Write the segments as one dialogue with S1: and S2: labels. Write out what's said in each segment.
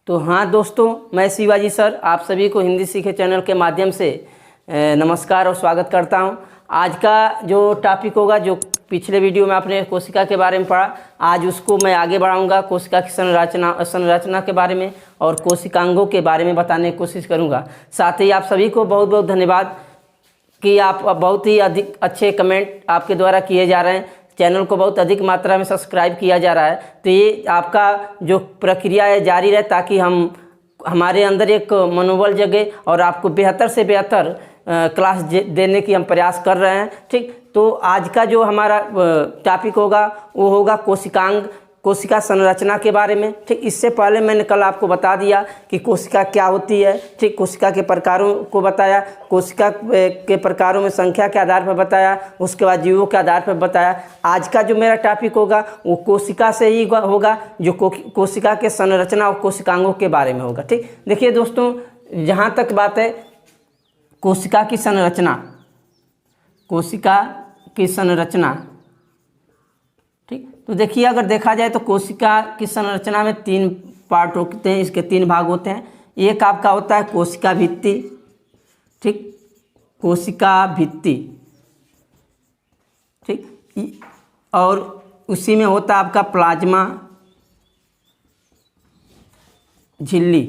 S1: तो हाँ दोस्तों, मैं शिवाजी सर आप सभी को हिंदी सीखे चैनल के माध्यम से नमस्कार और स्वागत करता हूँ। आज का जो टॉपिक होगा, जो पिछले वीडियो में आपने कोशिका के बारे में पढ़ा, आज उसको मैं आगे बढ़ाऊंगा। कोशिका की संरचना के बारे में और कोशिकांगों के बारे में बताने की कोशिश करूँगा। साथ ही आप सभी को बहुत बहुत धन्यवाद कि आप बहुत ही अधिक अच्छे कमेंट आपके द्वारा किए जा रहे हैं। चैनल को बहुत अधिक मात्रा में सब्सक्राइब किया जा रहा है। तो ये आपका जो प्रक्रिया है जारी रहे, ताकि हमारे अंदर एक मनोबल जगे और आपको बेहतर से बेहतर क्लास देने की हम प्रयास कर रहे हैं। ठीक, तो आज का जो हमारा टॉपिक होगा वो होगा कोशिका संरचना के बारे में। ठीक, इससे पहले मैंने कल आपको बता दिया कि कोशिका क्या होती है। ठीक, कोशिका के प्रकारों को बताया, कोशिका के प्रकारों में संख्या के आधार पर बताया, उसके बाद जीवों के आधार पर बताया। आज का जो मेरा टॉपिक होगा वो कोशिका से ही होगा, जो कोशिका के संरचना और कोशिकांगों के बारे में होगा। ठीक, देखिए दोस्तों, जहाँ तक बात है कोशिका की संरचना, ठीक, तो देखिए अगर देखा जाए तो कोशिका की संरचना में तीन पार्ट होते हैं, इसके तीन भाग होते हैं। एक आपका होता है कोशिका भित्ति। ठीक, कोशिका भित्ति। ठीक, और उसी में होता है आपका प्लाज्मा झिल्ली।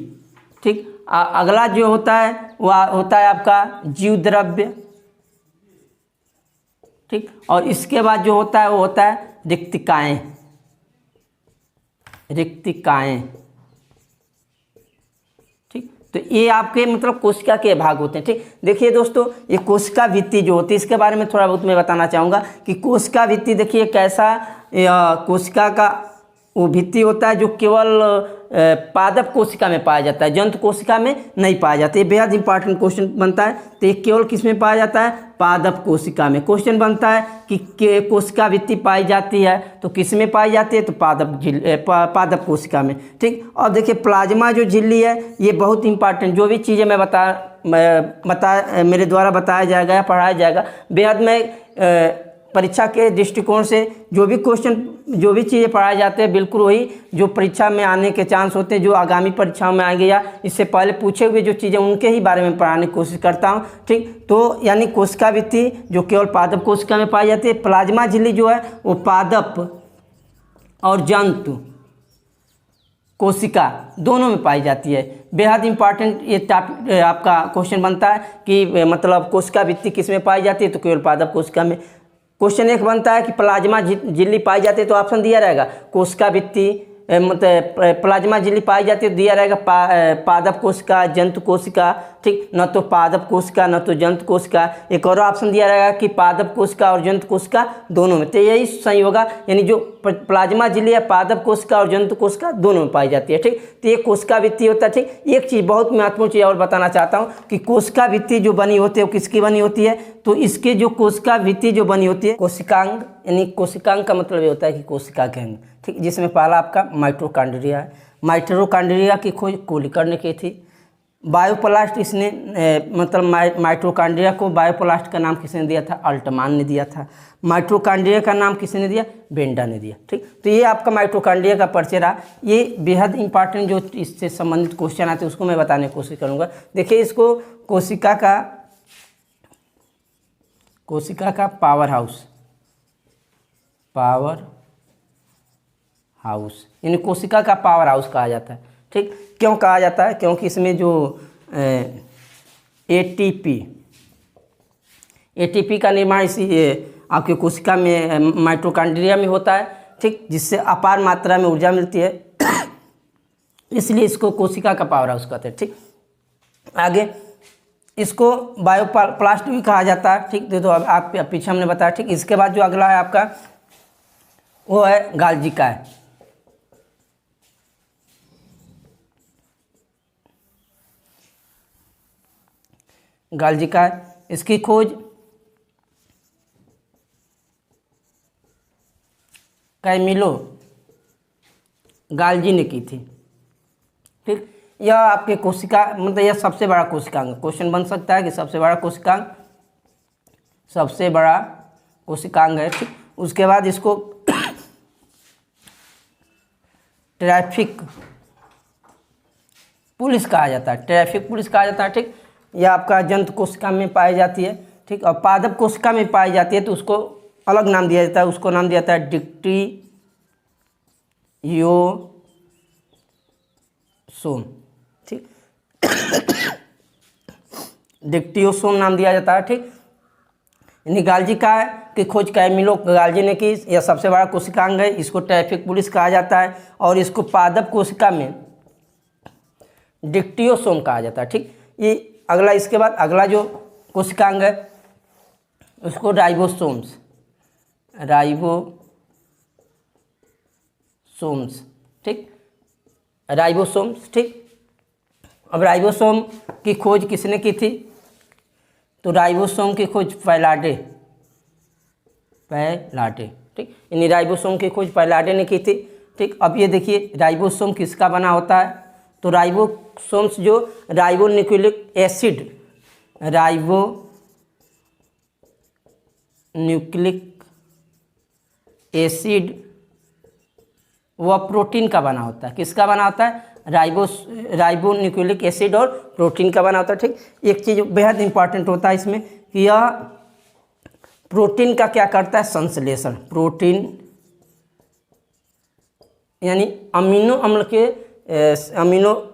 S1: ठीक, अगला जो होता है वह होता है आपका जीव द्रव्य। ठीक, और इसके बाद जो होता है वो होता है रिक्तिकाएं। ठीक, तो ये आपके मतलब कोशिका के भाग होते हैं। ठीक, देखिए दोस्तों, ये कोशिका भित्ति जो होती है इसके बारे में थोड़ा बहुत मैं बताना चाहूँगा कि कोशिका भित्ति देखिए कैसा कोशिका का वो भित्ति होता है जो केवल पादप कोशिका में पाया जाता है, जंतु कोशिका में नहीं पाया जाता है। ये बेहद इंपॉर्टेंट क्वेश्चन बनता है। तो ये केवल किस में पाया जाता है? पादप कोशिका में। क्वेश्चन बनता है कि कोशिका भित्ति पाई जाती है तो किस में पाई जाती है? तो पादप कोशिका में। ठीक, और देखिए प्लाज्मा जो झिल्ली है ये बहुत इंपॉर्टेंट, जो भी चीज़ें मैं मेरे द्वारा बताया जाएगा या पढ़ाया जाएगा, बेहद मैं परीक्षा के दृष्टिकोण से जो भी चीज़ें पढ़ाए जाते हैं बिल्कुल वही जो परीक्षा में आने के चांस होते हैं, जो आगामी परीक्षाओं में आएंगे या इससे पहले पूछे हुए जो चीज़ें उनके ही बारे में पढ़ाने की कोशिश करता हूं। ठीक, तो यानी कोशिका भित्ति जो केवल पादप कोशिका में पाई जाती है, प्लाज्मा झिल्ली जो है वो पादप और जंतु कोशिका दोनों में पाई जाती है। बेहद इंपॉर्टेंट ये टॉपिक आपका क्वेश्चन बनता है कि मतलब कोशिका भित्ति किस में पाई जाती है? तो केवल पादप कोशिका में। क्वेश्चन एक बनता है कि प्लाज्मा झिल्ली पाई जाती है, तो ऑप्शन दिया रहेगा कोशिका भित्ति मतलब प्लाज्मा झिल्ली पाई जाती है, दिया रहेगा पादप कोशिका, जंतु कोशिका। ठीक, न तो पादप कोशिका न तो जंतु कोशिका। एक और ऑप्शन दिया रहेगा कि पादप कोशिका और जंतु कोशिका दोनों में। तो यही सही होगा, यानी जो प्लाज्मा झिल्ली है पादप कोशिका और जंतु कोशिका दोनों में पाई जाती है। ठीक, तो ये कोशिका भित्ति होता है। ठीक, एक चीज़ बहुत महत्वपूर्ण चीज़ और बताना चाहता हूँ कि कोशिका भित्ति जो बनी होती है वो किसकी बनी होती है? तो इसके जो कोशिका भित्ति जो बनी होती है कोशिकांग, यानी कोशिकांग का मतलब ये होता है कि कोशिका के अंग। ठीक, जिसमें पहला आपका माइटोकॉन्ड्रिया है। माइटोकॉन्ड्रिया की खोज कोलिकर ने की थी। बायोप्लास्ट इसने मतलब माइटोकॉन्ड्रिया को बायोप्लास्ट का नाम किसने दिया था? अल्टमान ने दिया था। माइटोकॉन्ड्रिया का नाम किसने दिया? बेंडा ने दिया। ठीक, तो ये आपका माइटोकॉन्ड्रिया का परिचय रहा। ये बेहद इंपॉर्टेंट जो इससे संबंधित क्वेश्चन आते हैं उसको मैं बताने की कोशिश करूँगा। देखिए इसको कोशिका का पावर हाउस यानी कोशिका का पावर हाउस कहा जाता है। ठीक, क्यों कहा जाता है? क्योंकि इसमें जो एटीपी का निर्माण इसी आपके कोशिका में माइटोकॉन्ड्रिया में होता है। ठीक, जिससे अपार मात्रा में ऊर्जा मिलती है, इसलिए इसको कोशिका का पावर हाउस कहते हैं। ठीक, आगे इसको बायोप्लास्ट भी कहा जाता है। ठीक, तो अब आप पीछे हमने बताया। ठीक, इसके बाद जो अगला है आपका वो है गाल्जिका। गाल्जिका इसकी खोज कैमिलो गाल्जी ने की थी। ठीक, यह आपके कोशिका मतलब यह सबसे बड़ा कोशिकांग। क्वेश्चन बन सकता है कि सबसे बड़ा कोशिकांग है। ठीक, उसके बाद इसको ट्रैफिक पुलिस कहा जाता है, ट्रैफिक पुलिस कहा जाता है। ठीक, यह आपका जंतु कोशिका में पाई जाती है। ठीक, और पादप कोशिका में पाई जाती है तो उसको अलग नाम दिया जाता है, उसको नाम दिया जाता है डिक्टियोसोम। ठीक, डिक्टियोसोम नाम दिया जाता है। ठीक, गाल्जी काय की खोज कैमिलो गाल्जी ने की। यह सबसे बड़ा कोशिकांग है, इसको ट्रैफिक पुलिस कहा जाता है और इसको पादप कोशिका में डिक्टियोसोम कहा जाता है। ठीक, ये अगला, इसके बाद अगला जो कोशिकांग है उसको राइबोसोम्स, राइबोसोम्स। ठीक, राइबोसोम्स। ठीक, अब राइबोसोम की खोज किसने की थी? तो राइबोसोम की खोज पैलाडे। ठीक, यानी राइबोसोम की खोज पैलाडे ने की थी। ठीक, अब ये देखिए राइबोसोम किसका बना होता है? तो राइबोसोम्स जो राइबोन्यूक्लिक एसिड, राइबोन्यूक्लिक एसिड वह प्रोटीन का बना होता है। किसका बना होता है? राइबोन्यूक्लिक एसिड और प्रोटीन का बना होता है। ठीक, एक चीज़ बेहद इंपॉर्टेंट होता है इसमें कि यह प्रोटीन का क्या करता है? संश्लेषण। प्रोटीन यानी अमीनो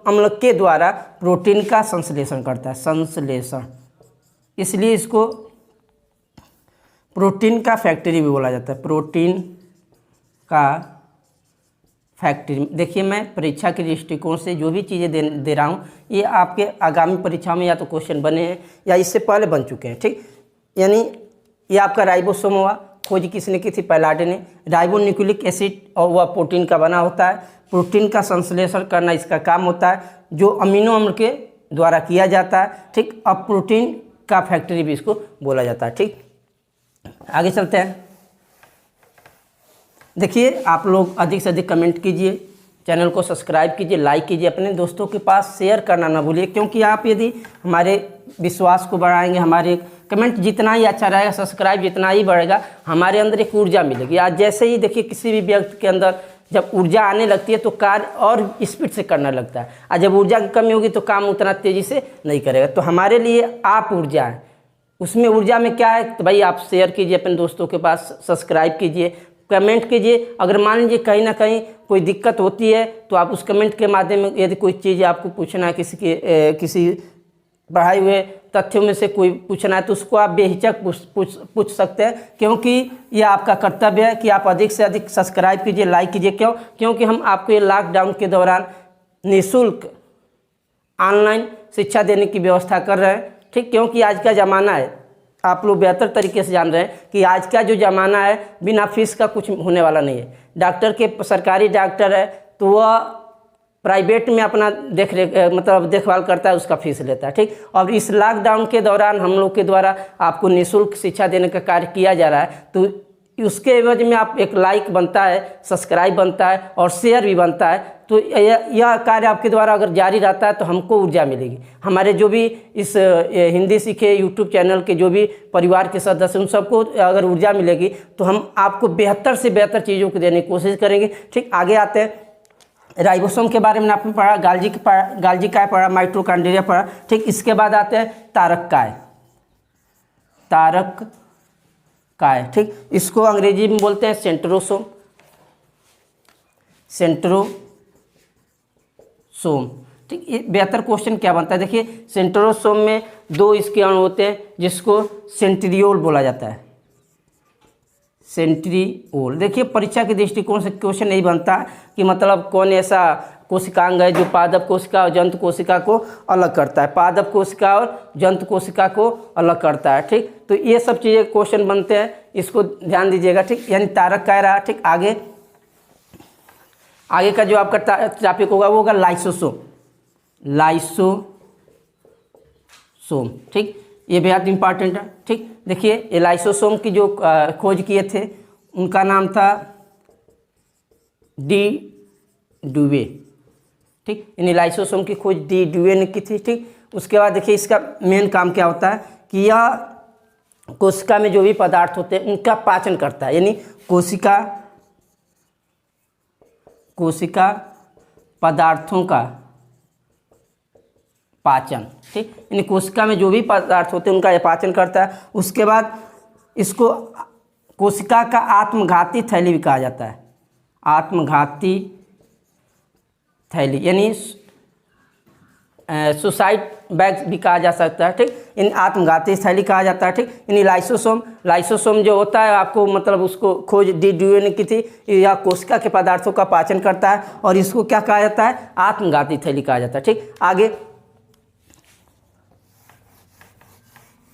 S1: अम्ल के द्वारा प्रोटीन का संश्लेषण करता है, संश्लेषण। इसलिए इसको प्रोटीन का फैक्ट्री भी बोला जाता है, प्रोटीन का फैक्ट्री। देखिए मैं परीक्षा के दृष्टिकोण से जो भी चीज़ें दे रहा हूँ ये आपके आगामी परीक्षा में या तो क्वेश्चन बने हैं या इससे पहले बन चुके हैं। ठीक, यानी ये आपका राइबोसोम हुआ, खोज किसने की थी? पैलाडे ने। राइबोन्यूक्लिक एसिड और वह प्रोटीन का बना होता है, प्रोटीन का संश्लेषण करना इसका काम होता है जो अमीनो अम्ल के द्वारा किया जाता है। ठीक, अब प्रोटीन का फैक्ट्री भी इसको बोला जाता है। ठीक, आगे चलते हैं। देखिए आप लोग अधिक से अधिक कमेंट कीजिए, चैनल को सब्सक्राइब कीजिए, लाइक कीजिए, अपने दोस्तों के पास शेयर करना ना भूलिए, क्योंकि आप यदि हमारे विश्वास को बढ़ाएंगे, हमारे कमेंट जितना ही अच्छा रहेगा, सब्सक्राइब जितना ही बढ़ेगा, हमारे अंदर एक ऊर्जा मिलेगी। आज जैसे ही देखिए किसी भी व्यक्ति के अंदर जब ऊर्जा आने लगती है तो कार्य और स्पीड से करना लगता है, और जब ऊर्जा की कमी होगी तो काम उतना तेज़ी से नहीं करेगा। तो हमारे लिए आप ऊर्जा है, उसमें ऊर्जा में क्या है? तो भाई आप शेयर कीजिए अपने दोस्तों के पास, सब्सक्राइब कीजिए, कमेंट कीजिए। अगर मान लीजिए कहीं ना कहीं कोई दिक्कत होती है तो आप उस कमेंट के माध्यम में, यदि कोई चीज़ आपको पूछना है, किसी पढ़ाए हुए तथ्यों में से कोई पूछना है तो उसको आप बेहिचक पूछ सकते हैं, क्योंकि यह आपका कर्तव्य है कि आप अधिक से अधिक सब्सक्राइब कीजिए, लाइक कीजिए। क्योंकि हम आपको ये लॉकडाउन के दौरान निःशुल्क ऑनलाइन शिक्षा देने की व्यवस्था कर रहे हैं। ठीक, क्योंकि आज का ज़माना है, आप लोग बेहतर तरीके से जान रहे हैं कि आज का जो ज़माना है बिना फीस का कुछ होने वाला नहीं है। डॉक्टर के सरकारी डॉक्टर है तो वह प्राइवेट में अपना देखभाल करता है, उसका फीस लेता है। ठीक, और इस लॉकडाउन के दौरान हम लोग के द्वारा आपको निःशुल्क शिक्षा देने का कार्य किया जा रहा है, तो उसके एवज में आप एक लाइक बनता है, सब्सक्राइब बनता है और शेयर भी बनता है। तो यह कार्य आपके द्वारा अगर जारी रहता है तो हमको ऊर्जा मिलेगी। हमारे जो भी इस हिंदी सीखे यूट्यूब चैनल के जो भी परिवार के सदस्य, उन सबको अगर ऊर्जा मिलेगी तो हम आपको बेहतर से बेहतर चीज़ों को देने की कोशिश करेंगे। ठीक, आगे आते हैं। राइबोसोम के बारे में आपने पढ़ा, गाल्जी काय पढ़ा, माइटोकॉन्ड्रिया पढ़ा। ठीक, इसके बाद आते हैं तारक काय। ठीक, इसको अंग्रेजी में बोलते हैं सेंट्रोसोम। ठीक, ये बेहतर क्वेश्चन क्या बनता है? देखिए सेंट्रोसोम में 2 इसके अणु होते हैं जिसको सेंट्रियोल बोला जाता है, सेंट्रियोल। देखिए परीक्षा के दृष्टिकोण से क्वेश्चन नहीं बनता कि मतलब कौन ऐसा कोशिकांग है जो पादप कोशिका और जंतु कोशिका को अलग करता है, पादप कोशिका और जंतु कोशिका को अलग करता है। ठीक, तो ये सब चीज़ें क्वेश्चन बनते हैं, इसको ध्यान दीजिएगा। ठीक, यानी तारक काय रहा। ठीक, आगे का जो आपका टॉपिक होगा वो होगा लाइसोसोम। ठीक, ये बेहद इंपॉर्टेंट है। ठीक, देखिए ये लाइसोसोम की जो खोज किए थे उनका नाम था डी ड्यूवे। ठीक, यानी लाइसोसोम की खोज डी ड्यूवे ने की थी। ठीक, उसके बाद देखिए इसका मेन काम क्या होता है कि यह कोशिका में जो भी पदार्थ होते हैं उनका पाचन करता है, यानी कोशिका पदार्थों का पाचन, ठीक। यानी कोशिका में जो भी पदार्थ होते हैं उनका यह पाचन करता है। उसके बाद इसको कोशिका का आत्मघाती थैली भी कहा जाता है, आत्मघाती थैली यानी सुसाइड बैग भी कहा जा सकता है, ठीक। इन आत्मघाती थैली कहा जाता है, ठीक। यानी लाइसोसोम जो होता है आपको मतलब उसको खोज डीएनए की थी, या कोशिका के पदार्थों का पाचन करता है और इसको क्या कहा जाता है, आत्मघाती थैली कहा जाता है, ठीक। आगे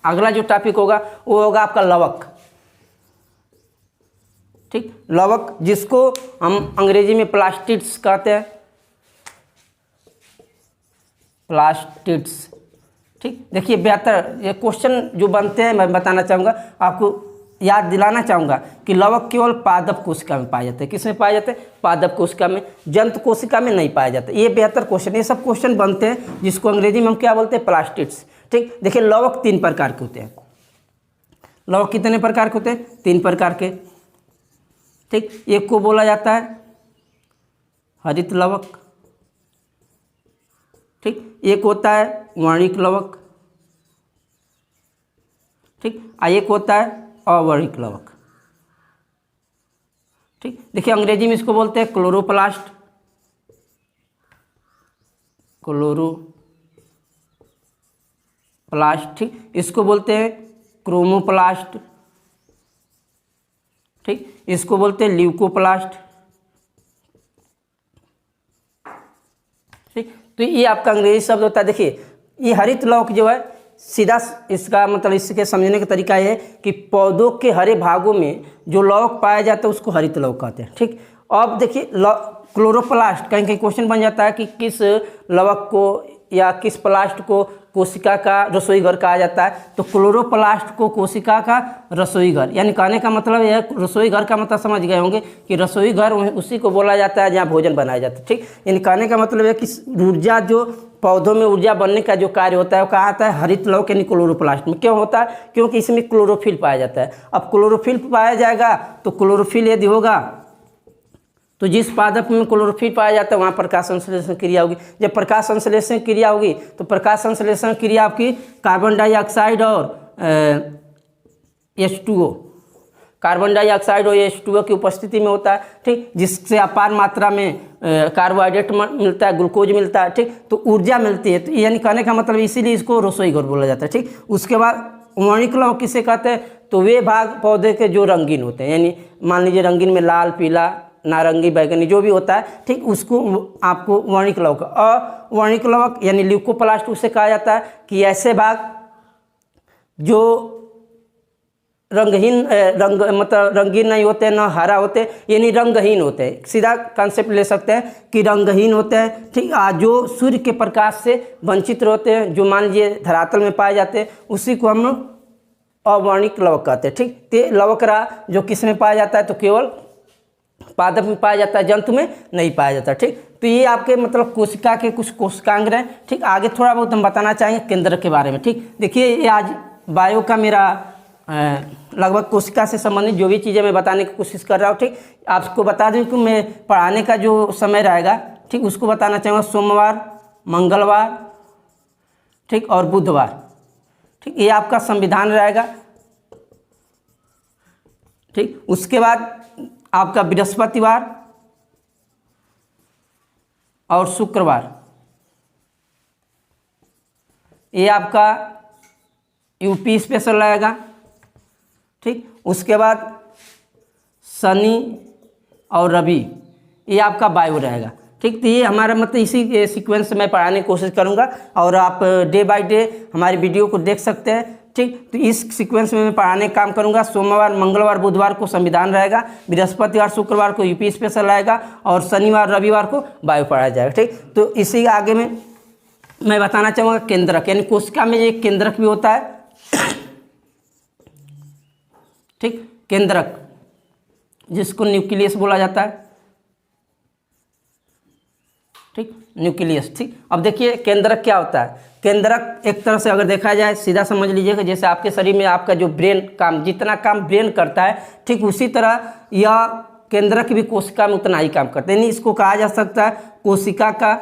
S1: अगला जो टॉपिक होगा वो होगा आपका लवक, ठीक। लवक जिसको हम अंग्रेजी में प्लास्टिड्स कहते हैं, प्लास्टिड्स, ठीक। देखिए बेहतर ये क्वेश्चन जो बनते हैं मैं बताना चाहूँगा, आपको याद दिलाना चाहूँगा कि लवक केवल पादप कोशिका में पाए जाते हैं। किस में पाए जाते हैं, पादप कोशिका में, जंतु कोशिका में नहीं पाए जाते। ये बेहतर क्वेश्चन, ये सब क्वेश्चन बनते हैं जिसको अंग्रेजी में हम क्या बोलते हैं, प्लास्टिड्स, ठीक। देखिए लवक 3 प्रकार के होते हैं। लवक कितने प्रकार के होते हैं, 3 प्रकार के, ठीक। एक को बोला जाता है हरित लवक, ठीक। एक होता है वर्णिक लवक, ठीक। एक होता है अवर्णिक लवक, ठीक। देखिए अंग्रेजी में इसको बोलते हैं क्लोरोप्लास्ट, क्लोरोप्लास्ट, ठीक। इसको बोलते हैं क्रोमोप्लास्ट, ठीक। इसको बोलते हैं ल्यूकोप्लास्ट, ठीक। तो ये आपका अंग्रेजी शब्द होता है। देखिए ये हरित लवक जो है, सीधा इसका मतलब इसके समझने का तरीका ये है कि पौधों के हरे भागों में जो लवक पाया जाता है उसको हरित लवक कहते हैं, ठीक। अब देखिए क्लोरोप्लास्ट, कहीं कहीं क्वेश्चन बन जाता है कि किस लवक को या किस प्लास्ट को कोशिका का रसोई घर कहा जाता है, तो क्लोरोप्लास्ट को कोशिका का रसोई घर, यानी कहने का मतलब यह रसोई घर का मतलब समझ गए होंगे कि रसोई घर उसी को बोला जाता है जहाँ भोजन बनाया जाता है, ठीक। यानी कहने का मतलब है कि ऊर्जा जो पौधों में ऊर्जा बनने का जो कार्य होता है वो कहाँ आता है, हरित लवक यानी क्लोरोप्लास्ट में। क्यों होता है, क्योंकि इसमें क्लोरोफिल पाया जाता है। अब क्लोरोफिल पाया जाएगा तो क्लोरोफिल यदि होगा तो जिस पादप में क्लोरोफिल पाया जाता है वहाँ प्रकाश संश्लेषण क्रिया होगी। जब प्रकाश संश्लेषण क्रिया होगी तो प्रकाश संश्लेषण क्रिया आपकी कार्बन डाइऑक्साइड और H2O, कार्बन डाइऑक्साइड और H2O की उपस्थिति में होता है, ठीक। जिससे अपार मात्रा में कार्बोहाइड्रेट मिलता है, ग्लूकोज मिलता है, ठीक। तो ऊर्जा मिलती है। तो यानी कहने का मतलब इसीलिए इसको रसोई घर बोला जाता है, ठीक। उसके बाद वर्णिक लवक किसे कहते हैं, तो वे भाग पौधे के जो रंगीन होते हैं, यानी मान लीजिए रंगीन में लाल, पीला, नारंगी, बैगनी जो भी होता है, ठीक। उसको आपको वर्णिक लवक। अवर्णिक लवक यानी ल्यूकोप्लास्ट उसे कहा जाता है कि ऐसे भाग जो रंगहीन मतलब रंगीन नहीं होते, ना हरा होते, यानी रंगहीन होते हैं। सीधा कॉन्सेप्ट ले सकते हैं कि रंगहीन होते हैं, ठीक। जो सूर्य के प्रकाश से वंचित होते हैं, जो मान लीजिए धरातल में पाए जाते हैं, उसी को हम अवर्णिक लवक कहते हैं, ठीक। तो लवक रहा जो किस में पाया जाता है, तो केवल पादप में पाया जाता है, जंतु में नहीं पाया जाता, ठीक। तो ये आपके मतलब कोशिका के कुछ कोशिकांग हैं, ठीक। आगे थोड़ा बहुत हम बताना चाहेंगे केंद्रक के बारे में, ठीक। देखिए ये आज बायो का मेरा लगभग कोशिका से संबंधित जो भी चीज़ें मैं बताने की कोशिश कर रहा हूँ, ठीक। आपको बता दूँ कि मैं पढ़ाने का जो समय रहेगा, ठीक, उसको बताना चाहूँगा सोमवार, मंगलवार, ठीक, और बुधवार, ठीक। ये आपका संविधान रहेगा, ठीक। उसके बाद आपका बृहस्पतिवार और शुक्रवार ये आपका यूपी स्पेशल रहेगा, ठीक। उसके बाद शनि और रवि ये आपका बायो रहेगा, ठीक। तो ये हमारा मतलब इसी सीक्वेंस से मैं पढ़ाने की कोशिश करूँगा और आप डे बाय डे हमारी वीडियो को देख सकते हैं, ठीक। तो इस सीक्वेंस में मैं पढ़ाने का काम करूँगा। सोमवार, मंगलवार, बुधवार को संविधान रहेगा, बृहस्पतिवार, शुक्रवार को यूपी स्पेशल रहेगा और शनिवार, रविवार को बायो पढ़ाया जाएगा, ठीक। तो इसी आगे में मैं बताना चाहूँगा केंद्रक, यानी कोशिका में एक केंद्रक भी होता है, ठीक। केंद्रक जिसको न्यूक्लियस बोला जाता है, ठीक, न्यूक्लियस, ठीक। अब देखिए केंद्रक क्या होता है। केंद्रक एक तरह से अगर देखा जाए सीधा समझ लीजिएगा जैसे आपके शरीर में आपका जो ब्रेन काम, जितना काम ब्रेन करता है, ठीक, उसी तरह यह केंद्रक भी कोशिका में उतना ही काम करता है। यानी इसको कहा जा सकता है कोशिका का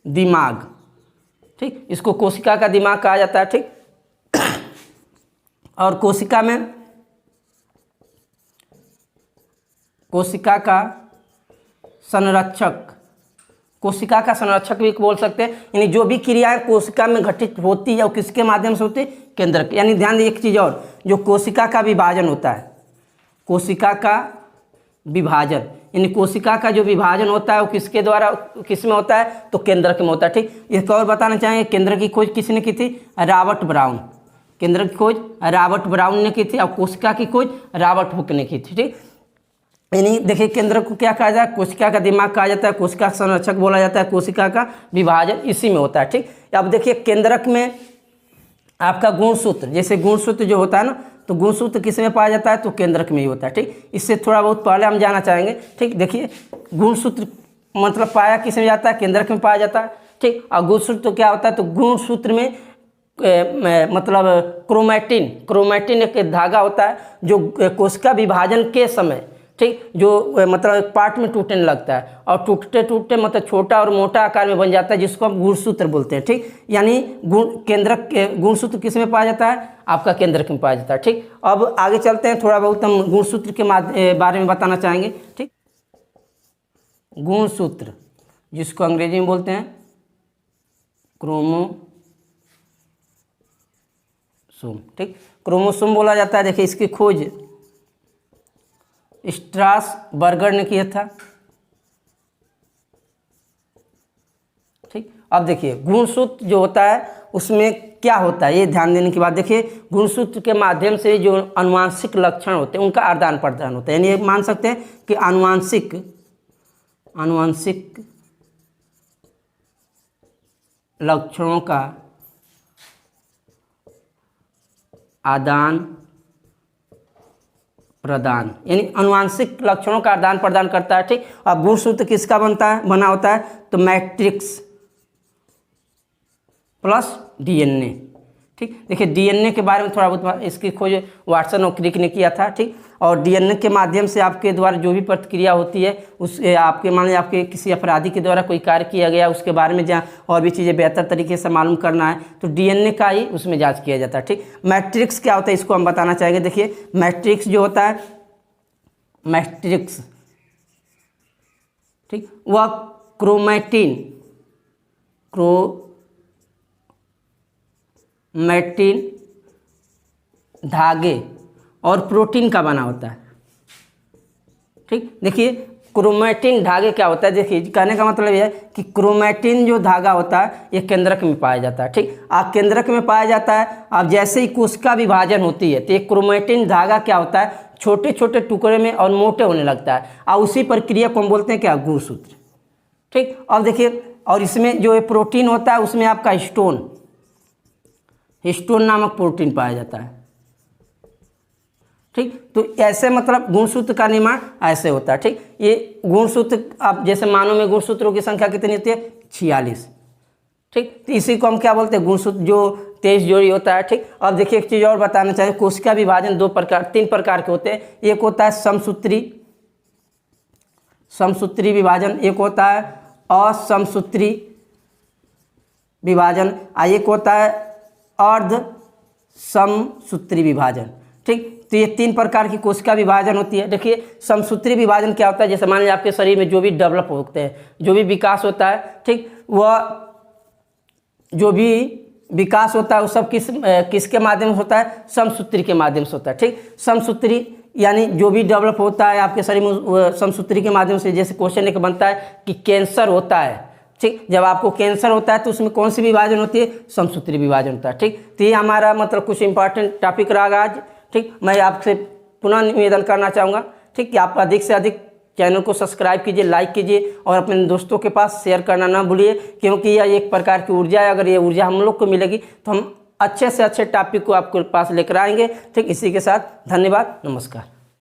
S1: दिमाग, ठीक, इसको कोशिका का दिमाग कहा जाता है। ठीक, और कोशिका का संरक्षक भी बोल सकते हैं। यानी जो भी क्रियाएं कोशिका में घटित होती है वो किसके माध्यम से होती है? केंद्रक। यानी ध्यान दीजिए एक चीज़ और, जो कोशिका का विभाजन होता है, कोशिका का विभाजन, यानी कोशिका का जो विभाजन होता है वो किसके द्वारा, किसमें होता है? तो केंद्रक में होता है। ठीक, एक और बताना चाहेंगे, केंद्र की खोज किसने की थी? Robert brown. केंद्र की खोज रॉबर्ट ब्राउन ने की थी और कोशिका की खोज रॉबर्ट हुक ने की थी। ठीक, यानी देखिए केंद्र को क्या कहा जाता है? कोशिका का दिमाग कहा जाता है, कोशिका का संरक्षक बोला जाता है, कोशिका का विभाजन इसी में होता है। ठीक, अब देखिए केंद्रक में आपका गुणसूत्र, जैसे गुणसूत्र जो होता है ना, तो गुणसूत्र किस में पाया जाता है? तो केंद्रक में ही होता है। ठीक, इससे थोड़ा बहुत पहले हम जाना चाहेंगे। ठीक, देखिए गुणसूत्र मतलब पाया किस में जाता है? केंद्रक में पाया जाता है। ठीक, और गुणसूत्र तो क्या होता है? तो गुणसूत्र में मतलब क्रोमैटिन एक धागा होता है जो कोशिका विभाजन के समय, ठीक, जो मतलब एक पार्ट में टूटने लगता है और टूटते टूटते मतलब छोटा और मोटा आकार में बन जाता है, जिसको हम गुणसूत्र बोलते हैं। ठीक, यानी केंद्रक गुणसूत्र किस में पाया जाता है? आपका केंद्रक में पाया जाता है। ठीक, अब आगे चलते हैं, थोड़ा बहुत हम गुणसूत्र के बारे में बताना चाहेंगे। ठीक, गुणसूत्र जिसको अंग्रेजी में बोलते हैं क्रोमोसोम। ठीक, क्रोमोसोम बोला जाता है। देखिए इसकी खोज स्ट्रासबर्गर ने किया था। ठीक, अब देखिए गुणसूत्र जो होता है उसमें क्या होता है, ये ध्यान देने की बात। देखिए गुणसूत्र के माध्यम से जो आनुवांशिक लक्षण होते हैं उनका आदान प्रदान होता है। यानी ये मान सकते हैं कि आनुवांशिक लक्षणों का आदान प्रदान, यानी आनुवांशिक लक्षणों का आदान प्रदान करता है। ठीक, अब गुणसूत्र किसका बना होता है? तो मैट्रिक्स प्लस डीएनए। ठीक, देखिए डीएनए के बारे में थोड़ा बहुत इसकी खोज वाटसन और क्रिक ने किया था। ठीक, और डीएनए के माध्यम से आपके द्वारा जो भी प्रतिक्रिया होती है उस आपके मान लीजिए आपके किसी अपराधी के द्वारा कोई कार्य किया गया, उसके बारे में जहाँ और भी चीज़ें बेहतर तरीके से मालूम करना है तो डीएनए का ही उसमें जांच किया जाता है। ठीक, मैट्रिक्स क्या होता है इसको हम बताना चाहेंगे। देखिए मैट्रिक्स जो होता है, मैट्रिक्स, ठीक, वह क्रोमैटिन धागे और प्रोटीन का बना होता है। ठीक, देखिए क्रोमैटिन धागे क्या होता है? देखिए कहने का मतलब यह है कि क्रोमैटिन जो धागा होता है ये केंद्रक में पाया जाता है। ठीक, आप केंद्रक में पाया जाता है। अब जैसे ही कोशिका विभाजन होती है तो ये क्रोमैटिन धागा क्या होता है? छोटे छोटे टुकड़े में और मोटे होने लगता है और उसी प्रक्रिया को हम बोलते हैं क्या? गुणसूत्र। ठीक, अब देखिए और इसमें जो प्रोटीन होता है उसमें आपका हिस्टोन नामक प्रोटीन पाया जाता है। ठीक, तो ऐसे मतलब गुणसूत्र का निर्माण ऐसे होता है। ठीक, ये गुणसूत्र आप जैसे मानव में गुणसूत्रों की संख्या कितनी होती है? 46। ठीक, तो इसी को हम क्या बोलते हैं? गुणसूत्र जो 23 जोड़ी होता है। ठीक, अब देखिए एक चीज़ और बताना चाहिए, कोशिका विभाजन तीन प्रकार के होते हैं। एक होता है समसूत्री विभाजन, एक होता है असमसूत्री विभाजन, और एक होता है अर्ध समसूत्री विभाजन। ठीक, तो ये तीन प्रकार की कोशिका विभाजन होती है। देखिए समसूत्री विभाजन क्या होता है? जैसे मान लीजिए आपके शरीर में जो भी डेवलप होते हैं, जो भी विकास होता है, ठीक, वह जो भी विकास होता है वो सब किसके माध्यम से होता है? समसूत्री के माध्यम से होता है। ठीक, समसूत्री यानी जो भी डेवलप होता है आपके शरीर में समसूत्री के माध्यम से। जैसे क्वेश्चन एक बनता है कि कैंसर होता है, ठीक, जब आपको कैंसर होता है तो उसमें कौन सी विभाजन होती है? समसूत्री विभाजन होता है। ठीक, तो ये हमारा मतलब कुछ इंपॉर्टेंट टॉपिक रहा आज। ठीक, मैं आपसे पुनः निवेदन करना चाहूँगा, ठीक, कि आप अधिक से अधिक चैनल को सब्सक्राइब कीजिए, लाइक कीजिए और अपने दोस्तों के पास शेयर करना ना भूलिए, क्योंकि यह एक प्रकार की ऊर्जा है। अगर ये ऊर्जा हम लोग को मिलेगी तो हम अच्छे से अच्छे टॉपिक को आपके पास लेकर आएंगे। ठीक, इसी के साथ धन्यवाद, नमस्कार।